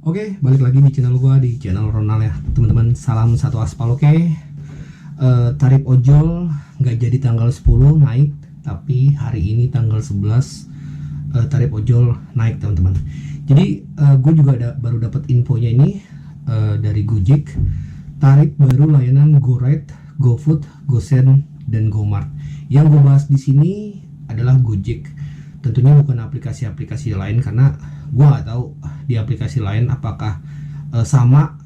Oke, balik lagi di channel gua, di channel Ronald ya teman-teman. Salam satu aspal. Oke. Tarif ojol nggak jadi tanggal 10 naik, tapi hari ini tanggal 11 tarif ojol naik teman-teman. Jadi gue juga baru dapat infonya ini dari Gojek. Tarif baru layanan GoRide, GoFood, GoSend, dan GoMart. Yang gue bahas di sini adalah Gojek. Tentunya bukan aplikasi-aplikasi lain, karena gue nggak tahu di aplikasi lain apakah sama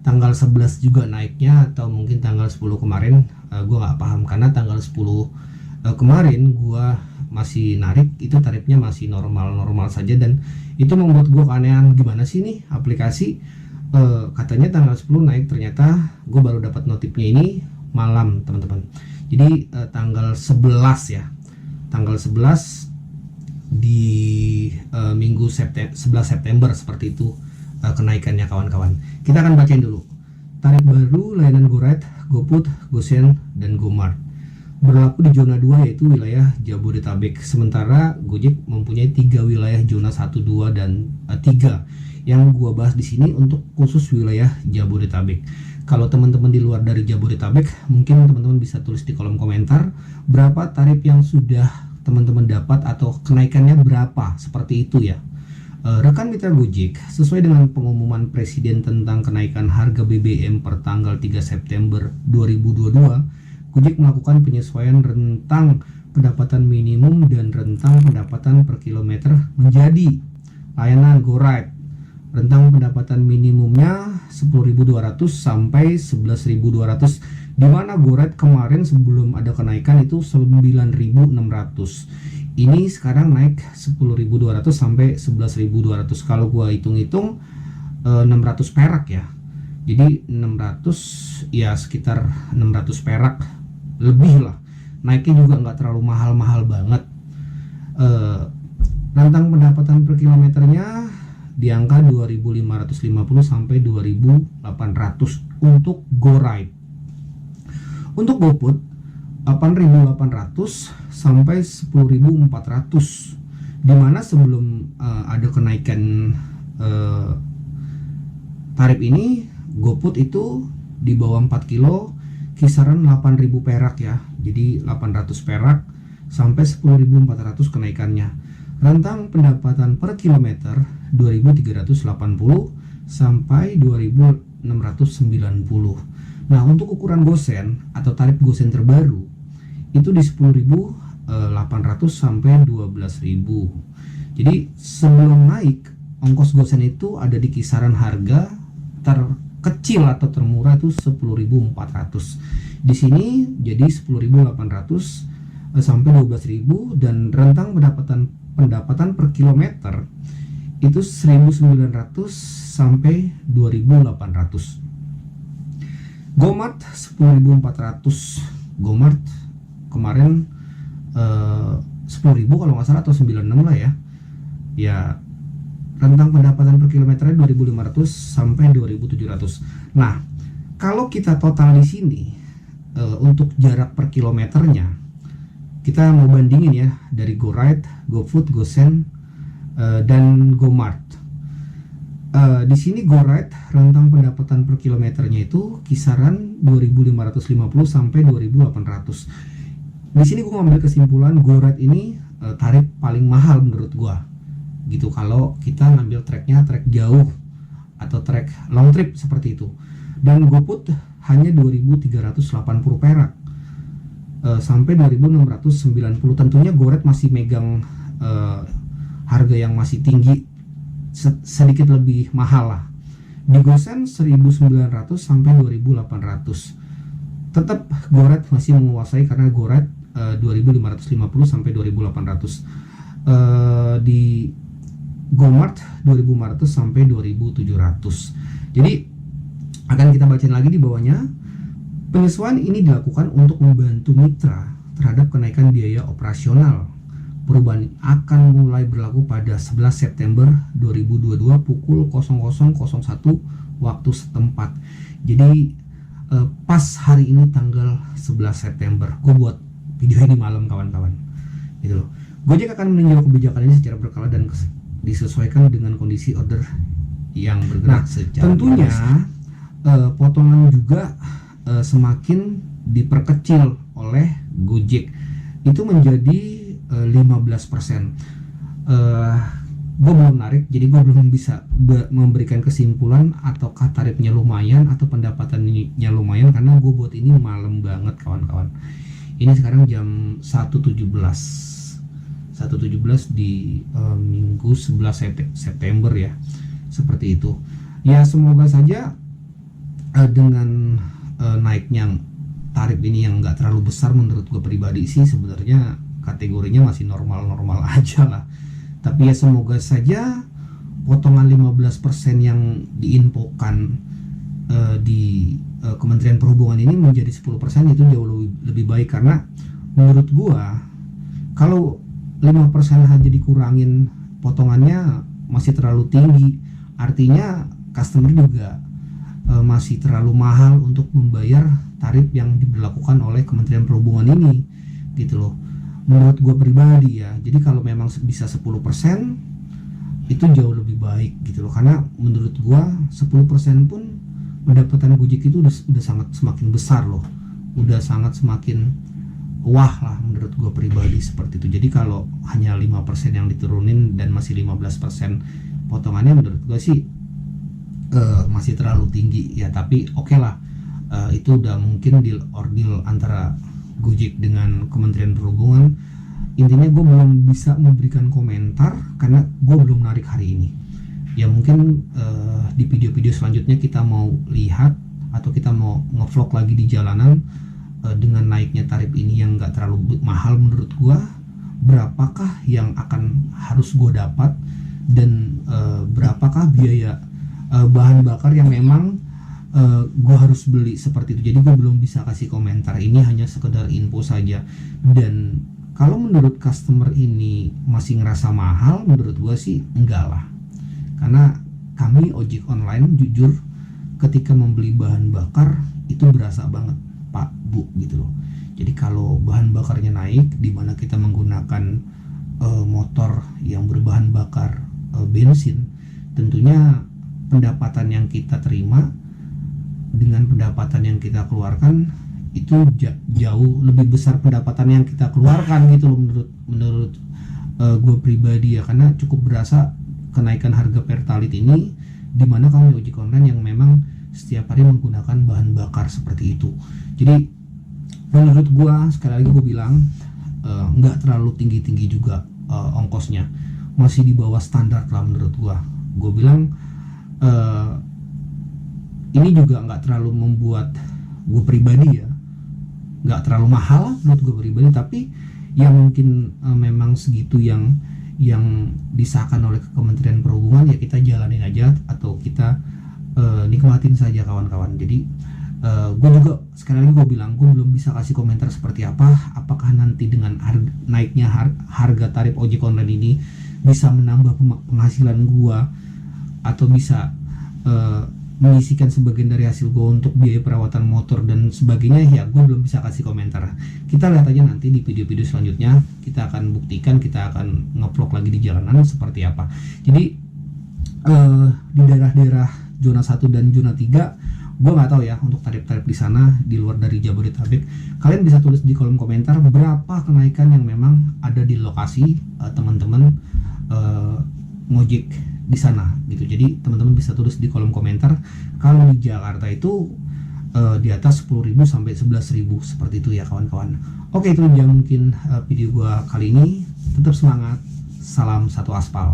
tanggal 11 juga naiknya atau mungkin tanggal 10 kemarin. Gue nggak paham, karena tanggal 10 kemarin gue masih narik, itu tarifnya masih normal-normal saja, dan itu membuat gue keanehan, gimana sih nih aplikasi katanya tanggal 10 naik, ternyata gue baru dapat notifnya ini malam teman-teman. Jadi tanggal 11 ya, tanggal 11 di minggu 11 September seperti itu kenaikannya kawan-kawan. Kita akan bacain dulu. Tarif baru layanan GoRide, GoFood, GoSend, dan GoMart berlaku di zona 2, yaitu wilayah Jabodetabek. Sementara Gojek mempunyai 3 wilayah zona 1, 2, dan 3 yang gua bahas di sini untuk khusus wilayah Jabodetabek. Kalau teman-teman di luar dari Jabodetabek, mungkin teman-teman bisa tulis di kolom komentar berapa tarif yang sudah teman-teman dapat atau kenaikannya berapa, seperti itu ya. Rekan mitra Gojek, sesuai dengan pengumuman Presiden tentang kenaikan harga BBM per tanggal 3 September 2022, Gojek melakukan penyesuaian rentang pendapatan minimum dan rentang pendapatan per kilometer menjadi layanan GoRide. Rentang pendapatan minimumnya 10.200 sampai 11.200, di mana GoRide kemarin sebelum ada kenaikan itu 9.600. Ini sekarang naik 10.200 sampai 11.200. Kalau gua hitung-hitung 600 perak ya. Jadi 600 ya, sekitar 600 perak lebih lah. Naiknya juga nggak terlalu mahal-mahal banget. Rentang pendapatan per kilometernya di angka 2.550 sampai 2.800 untuk GoRide. Untuk GoFood 8.800 sampai 10.400, dimana sebelum ada kenaikan tarif ini GoFood itu di bawah 4 kilo kisaran 8.000 perak ya. Jadi 800 perak sampai 10.400 kenaikannya. Rentang pendapatan per kilometer 2.380 sampai 2.690. Nah, untuk ukuran GoSend atau tarif GoSend terbaru itu di 10.800 sampai 12.000. Jadi sebelum naik, ongkos GoSend itu ada di kisaran harga terkecil atau termurah itu 10.400. Di sini jadi 10.800 sampai 12.000, dan rentang pendapatan per kilometer itu 1.900 sampai 2.800. GoMart 10.400. GoMart kemarin 10.000 kalau nggak salah, atau 96 lah ya. Ya, rentang pendapatan per kilometernya 2.500 sampai 2.700. Nah, kalau kita total di sini untuk jarak per kilometernya, kita mau bandingin ya dari GoRide, GoFood, GoSend, dan GoMart. Di sini GoRide rentang pendapatan per kilometernya itu kisaran 2.550 sampai 2.800. Di sini gue ngambil kesimpulan GoRide ini tarif paling mahal menurut gue gitu, kalau kita ngambil trek jauh atau trek long trip seperti itu. Dan GoFood hanya 2.380 perak sampai 2.690. Tentunya GoRide masih megang harga yang masih tinggi, sedikit lebih mahal lah. Di GoSend 1.900 sampai 2.800. Tetap GoRide masih menguasai, karena GoRide 2.550 sampai 2.800. Di GoMart 2.500 sampai 2.700. Jadi akan kita bacain lagi di bawahnya. Penyesuaian ini dilakukan untuk membantu mitra terhadap kenaikan biaya operasional. Perubahan akan mulai berlaku pada 11 September 2022 pukul 00.01 waktu setempat. Jadi pas hari ini tanggal 11 September. Gue buat video ini malam kawan-kawan. Gitu loh. Gojek akan meninjau kebijakan ini secara berkala dan disesuaikan dengan kondisi order yang bergerak secara tentunya potongan juga semakin diperkecil oleh Gojek, itu menjadi 15%. Gue belum narik, jadi gue belum bisa memberikan kesimpulan apakah tarifnya lumayan atau pendapatannya lumayan, karena gue buat ini malam banget kawan-kawan. Ini sekarang jam 1.17 di Minggu 11 September ya, seperti itu ya. Semoga saja dengan naiknya tarif ini yang nggak terlalu besar, menurut gue pribadi sih sebenarnya kategorinya masih normal-normal aja lah. Tapi ya semoga saja potongan 15% yang diinfokan di Kementerian Perhubungan ini menjadi 10%, itu jauh lebih baik. Karena menurut gua kalau 5% aja dikurangin potongannya masih terlalu tinggi, artinya customer juga masih terlalu mahal untuk membayar tarif yang diberlakukan oleh Kementerian Perhubungan ini gitu loh, menurut gue pribadi ya. Jadi kalau memang bisa 10% itu jauh lebih baik gitu loh, karena menurut gue 10% pun pendapatan Gojek itu udah sangat semakin besar loh, udah sangat semakin wah lah menurut gue pribadi seperti itu. Jadi kalau hanya 5% yang diturunin dan masih 15% potongannya, menurut gue sih masih terlalu tinggi ya. Tapi oke lah, itu udah mungkin deal antara Gojek dengan Kementerian Perhubungan. Intinya gue belum bisa memberikan komentar karena gue belum narik hari ini ya. Mungkin di video-video selanjutnya kita mau lihat atau kita mau ngevlog lagi di jalanan dengan naiknya tarif ini yang gak terlalu mahal menurut gue, berapakah yang akan harus gue dapat dan berapakah biaya bahan bakar yang memang gue harus beli seperti itu. Jadi gue belum bisa kasih komentar, ini hanya sekedar info saja. Dan kalau menurut customer ini masih ngerasa mahal, menurut gue sih enggak lah, karena kami ojek online jujur ketika membeli bahan bakar itu berasa banget Pak Bu gitu loh. Jadi kalau bahan bakarnya naik, dimana kita menggunakan motor yang berbahan bakar bensin, tentunya pendapatan yang kita terima dengan pendapatan yang kita keluarkan itu jauh lebih besar pendapatan yang kita keluarkan gitu loh, menurut gue pribadi ya. Karena cukup berasa kenaikan harga Pertalite ini, dimana kami ojek online yang memang setiap hari menggunakan bahan bakar seperti itu. Jadi menurut gue, sekali lagi gue bilang, nggak terlalu tinggi-tinggi juga ongkosnya, masih di bawah standar lah menurut gue. Gue bilang ini juga nggak terlalu membuat gue pribadi ya, nggak terlalu mahal menurut gue pribadi. Tapi ya mungkin memang segitu yang disahkan oleh Kementerian Perhubungan, ya kita jalanin aja atau kita nikmatin saja kawan-kawan. Jadi gue juga sekali lagi gue bilang, gue belum bisa kasih komentar seperti apakah nanti dengan naiknya harga tarif ojek online ini bisa menambah penghasilan gue atau bisa mengisikan sebagian dari hasil gue untuk biaya perawatan motor dan sebagainya. Ya gue belum bisa kasih komentar, kita lihat aja nanti di video-video selanjutnya. Kita akan buktikan, kita akan ngevlog lagi di jalanan seperti apa. Jadi di daerah-daerah zona 1 dan zona 3 gue nggak tahu ya untuk tarif-tarif di sana di luar dari Jabodetabek. Kalian bisa tulis di kolom komentar berapa kenaikan yang memang ada di lokasi teman-teman ngojek di sana gitu. Jadi teman-teman bisa tulis di kolom komentar. Kalau di Jakarta itu di atas 10.000 sampai 11.000 seperti itu ya kawan-kawan. Oke, itu aja mungkin video gua kali ini. Tetap semangat, salam satu aspal.